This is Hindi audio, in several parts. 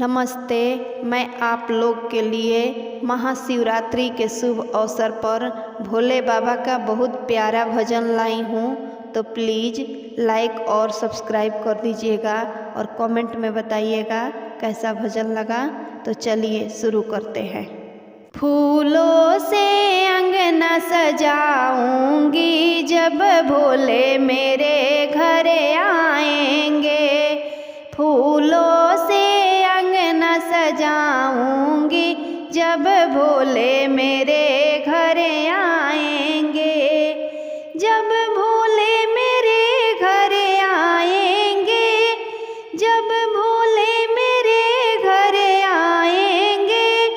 नमस्ते। मैं आप लोग के लिए महाशिवरात्रि के शुभ अवसर पर भोले बाबा का बहुत प्यारा भजन लाई हूँ, तो प्लीज़ लाइक और सब्सक्राइब कर दीजिएगा और कमेंट में बताइएगा कैसा भजन लगा। तो चलिए शुरू करते हैं। फूलों से अंगना सजाऊंगी जब भोले मेरे घर आएंगे। फूलों से अंगना सजाऊंगी जब भोले मेरे घर आएंगे। जब भोले मेरे घर आएंगे, जब भोले मेरे घर आएंगे,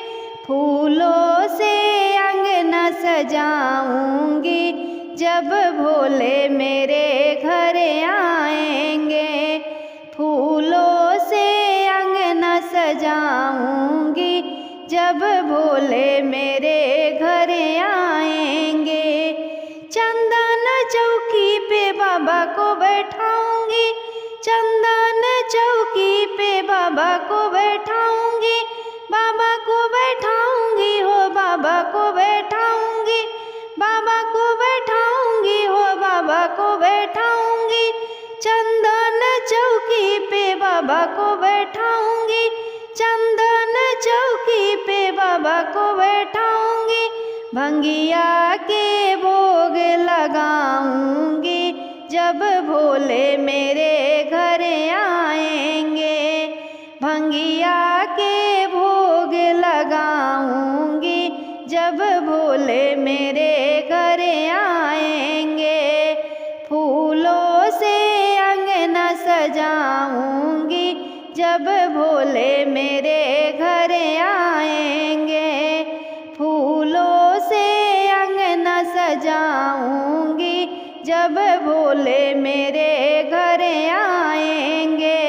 फूलों से अंगना सजाऊंगी जब भोले मेरे घर आएंगे। फूलों से अंगना सजाऊंगी जब भोले मेरे घर आएंगे। चंदन चौकी पे बाबा को बैठाऊंगी, चंदन चौकी पे बाबा को बैठाऊंगी, बाबा को बैठाऊंगी हो बाबा को बैठाऊंगी, बाबा को बैठाऊंगी हो बाबा को बैठाऊंगी। चंदन चौकी पे बाबा को बैठाऊंगी, चंदन चौकी पे बाबा को बैठाऊंगी। भंगिया के भोग लगाऊंगी जब भोले मेरे घर आएंगे। भंगिया के भोग लगाऊंगी जब भोले मेरे घर आएंगे। फूलों से अंगना सजाऊंगी जब भोले मेरे घर आएंगे। फूलों से अंगना सजाऊंगी जब भोले मेरे घर आएंगे।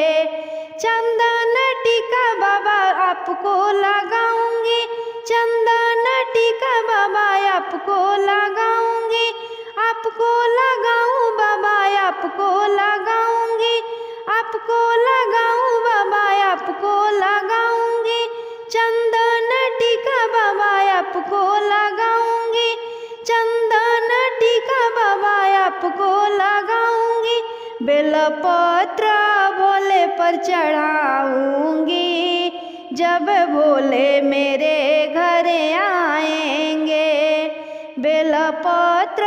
चंदन टीका बाबा आपको लगाऊंगी, चंदन टीका बाबा आपको लगाऊंगी, आपको लगाऊं बाबा आपको लगाऊंगी, आपको लगाऊं बाबा आपको लगाऊंगी। चंदन टीका बाबा आपको लगाऊंगी, चंदन टीका बाबा आपको लगाऊंगी। बेलपत्र भोले पर चढ़ाऊंगी जब भोले मेरे घर आएंगे। बेलपत्र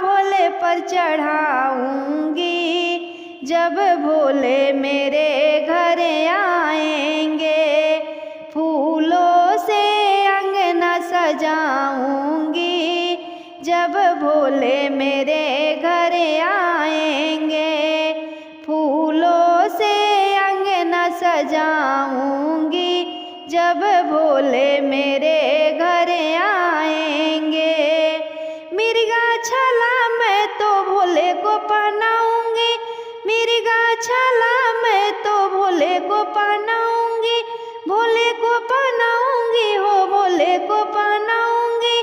भोले पर चढ़ाऊंगी जब भोले मेरे घर आएंगे। फूलों से अंगना सजाऊंगी जब भोले मेरे घर आएंगे। फूलों से अंगना सजाऊंगी जब भोले मेरे घर आएंगे। मिर्गा छाला मैं तो भोले को पहनाऊंगी, मिर्गा छाला मैं तो भोले को पहनाऊंगी, भोले को पहनाऊंगी हो भोले को पहनाऊंगी,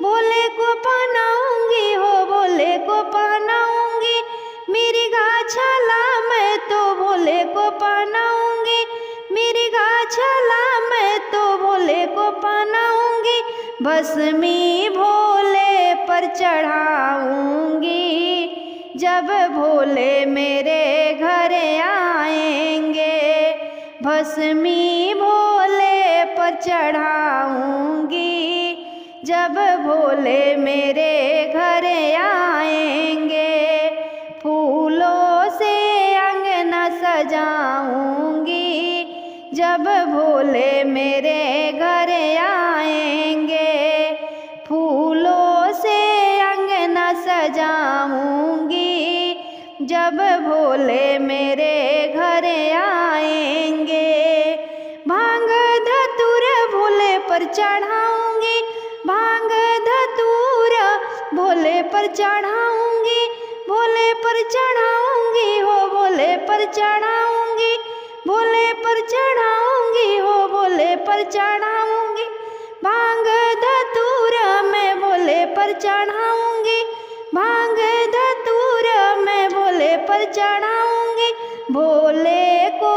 भोले को पहनाऊंगी हो भोले को पहनाऊंगी। मिर्गा छाला मैं तो भोले को पहनाऊंगी, मिर्गा छाला मैं तो भोले को पहनाऊंगी। भस्मी भोले पर चढ़ाऊंगी जब भोले मेरे घर आएंगे। भस्मी भोले पर चढ़ाऊंगी जब भोले मेरे घर आएंगे। फूलों से अंगना सजाऊंगी जब भोले मेरे घर आएंगे। फूलों से अंगना सजाऊंगी जब भोले मेरे घर आएंगे। भांग धतूर भोले पर चढ़ाऊंगी, भांग धतूर भोले पर चढ़ाऊंगी, भोले पर चढ़ाऊंगी हो भोले पर चढ़ाऊंगी, भोले पर चढ़ाऊंगी हो भोले पर चढ़ाऊंगी। भांग धतूर मैं भोले पर चढ़ाऊंगी, भांग धतूर मैं भोले पर चढ़ाऊंगी। भोले को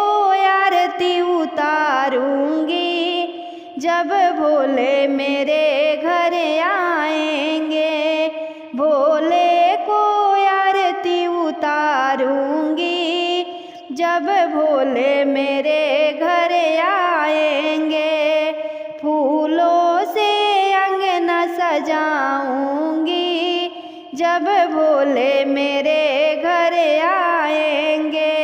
आरती उतार उतारूंगी जब भोले मेरे घर आएंगे। भोले को आरती उतारूंगी जब भोले मेरे घर आएंगे। फूलों से अंगना सजाऊंगी जब भोले मेरे घर आएंगे।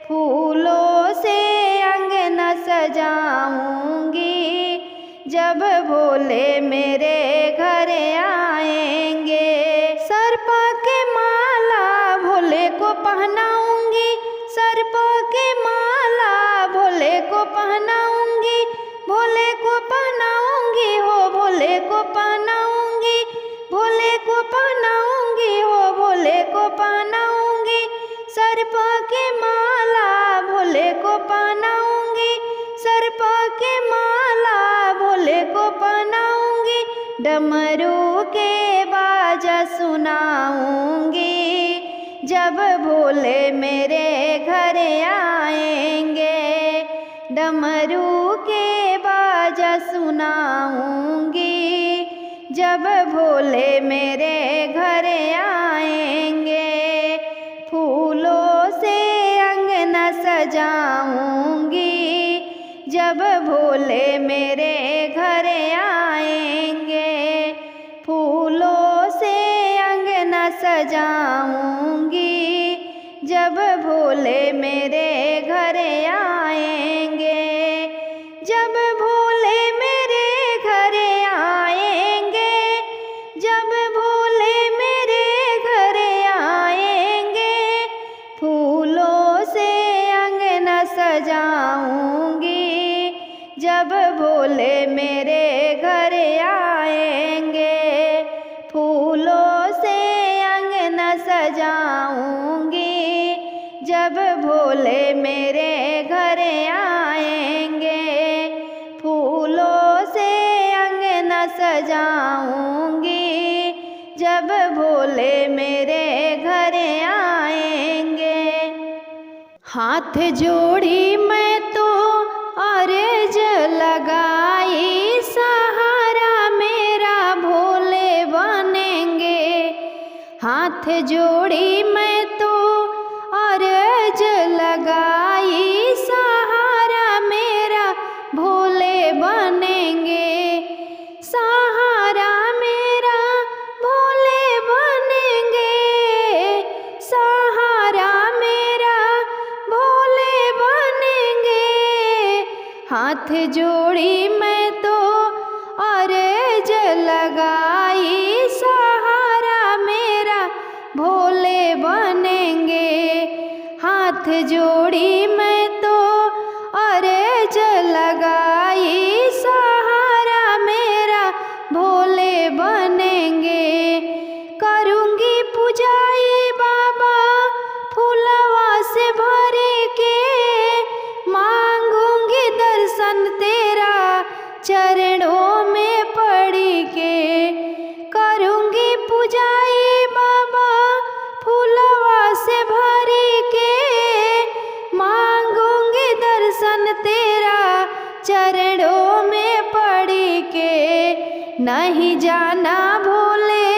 फूलों से अंगना सजाऊंगी जब भोले मेरे घर आएंगे। सर्प के माला भोले को पहनाऊंगी, सर्प के माला भोले को पहनाऊंगी, भोले को पहनाऊंगी हो भोले को पहनाऊंगी, भोले को पहनाऊंगी हो भोले को पहनाऊंगी। सर्प के माला भोले को पहनाऊंगी, सर्प के माला भोले को पहनाऊंगी। डमरू के बाजा सुनाऊंगी जब भोले मेरे घर आएंगे। डमरू के बाजा सुनाऊंगी जब भोले मेरे घर आएंगे। फूलों से अंगना सजाऊंगी जब भोले मेरे घर आएंगे। फूलों से अंगना सजाऊंगी जब भोले मेरे घर आएंगे। जब भोले मेरे घर आएंगे, जब भोले मेरे घर आएंगे। फूलों से अंगना सजाऊंगी जब भोले मेरे घर आएंगे। फूलों से अंगना सजाऊंगी जब भोले मेरे घर आएंगे। फूलों से अंगना सजाऊंगी जब भोले मेरे घर आएंगे। हाथ जोड़ी मैं तो अर्ज लगाई, सहारा मेरा भोले बनेंगे। हाथ जोड़ी मैं तो अर्ज लगाई, सहारा मेरा भोले बनेंगे। सहारा मेरा भोले बनेंगे, सहारा मेरा भोले बनेंगे। हाथ जोड़ी मैं तो अर्ज लगाई, सहारा मेरा भोले बनेंगे। हाथ जोड़ी मैं तो अर्ज लगाई, सहारा मेरा भोले बनेंगे। करूँगी पूजाई बाबा फूलवा से भर के, मांगूंगी दर्शन तेरा चरणों में पड़ के। करूँगी पूजाई बाबा फूलवा से भर के, मांगूंगी दर्शन तेरा चरणों में पड़ के। नहीं जाना भोले,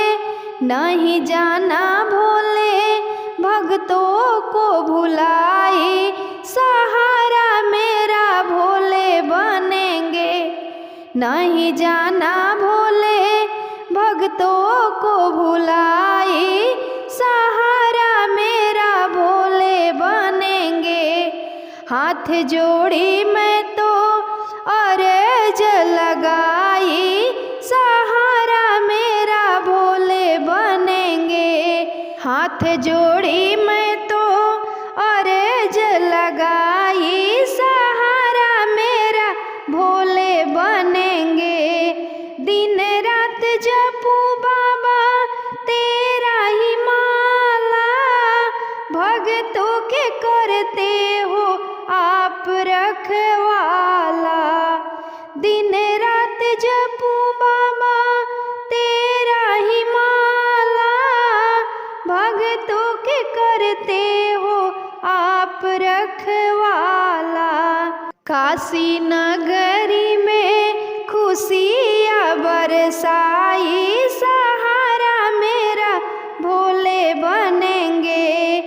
नहीं जाना भोले, भक्तों को भुलाई, सहारा मेरा भोले बनेंगे। नहीं जाना भोले, भक्तों को भुलाई, सहारा मेरा भोले बनेंगे। हाथ जोड़ी मैं तो अर्ज लगाई, सहारा मेरा भोले बनेंगे। हाथ जोड़ी मैं तो अर्ज लगाई, सहारा मेरा भोले बनेंगे। दिन रात जपू बाबा तेरा ही माला, भक्तों के करते हो आप रखवाला। दिन रात जपू बाबा तेरा ही माला, भक्तों के कर काशी नगरी में खुशियाँ बरसाई, सहारा मेरा भोले बनेंगे।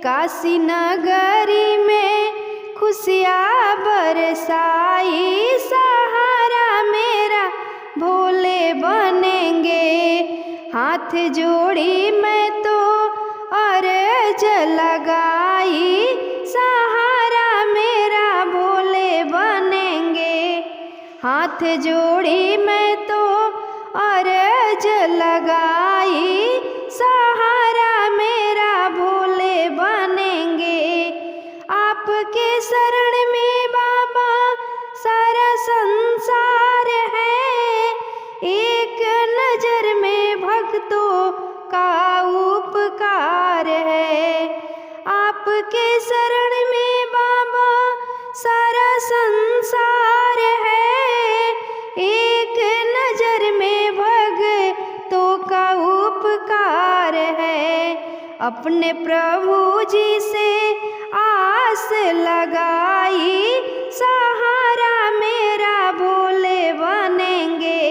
काशी नगरी में खुशियाँ बरसाई, सहारा मेरा भोले बनेंगे। हाथ जोड़ी मैं तो अर्ज लगाई, सहारा मेरा भोले बनेंगे। हाथ जोड़ी मैं तो अर्ज लगाई, सहारा मेरा भोले बनेंगे। आपके शरण में बाबा सारा संसार है, एक नजर में भक्तों का उपकार है। आपके शरण में बाबा सारा संसार है, एक नजर में भक्तों का उपकार है। अपने प्रभु जी से आस लगाई, सहारा मेरा भोले बनेंगे।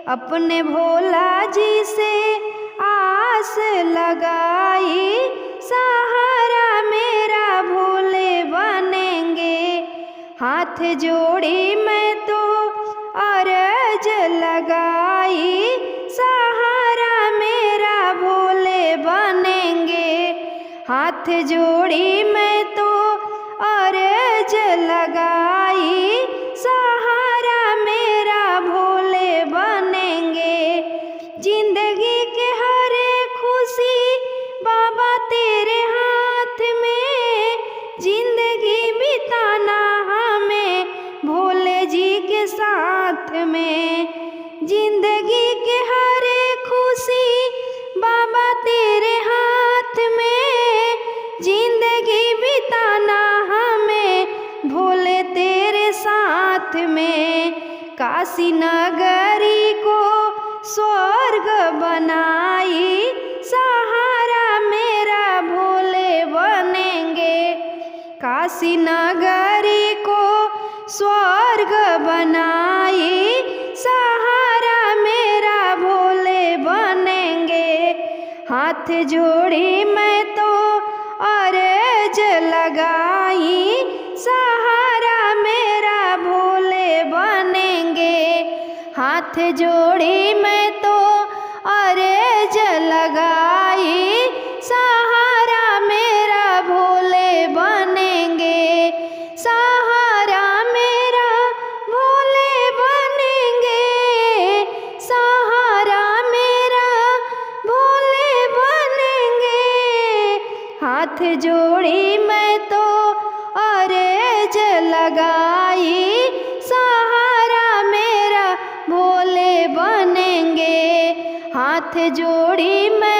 अपने भोला जी से आस लगाई, सहारा मेरा भोले बनेंगे। हाथ जोड़ी मैं तो अर्ज लगाई, सहारा मेरा भोले बनेंगे। हाथ जोड़ी मैं तो अर्ज लगाई, सहारा मेरा भोले बनेंगे। जिंदगी के हर खुशी बाबा तेरे हाथ में, जिंदगी बिताना हमें भोले जी के साथ में। जिंदगी के हर खुशी बाबा तेरे हाथ में, जिंदगी बिताना हमें भोले तेरे साथ में। काशी नगरी को स्वर्ग बनाई, सहारा मेरा भोले बनेंगे। काशी नगरी को स्वर्ग बनाई, सहारा मेरा भोले बनेंगे। हाथ जोड़ी मैं तो अर्ज लगाई, सहारा मेरा भोले बनेंगे। हाथ जोड़ी मैं तो अर्ज लगाई, सहारा मेरा भोले बनेंगे। सहारा मेरा भोले बनेंगे, सहारा मेरा भोले बनेंगे। हाथ जोड़ी मैं तो अर्ज लगाई, सहारा मेरा भोले बनेंगे। हाथ जोड़ी मैं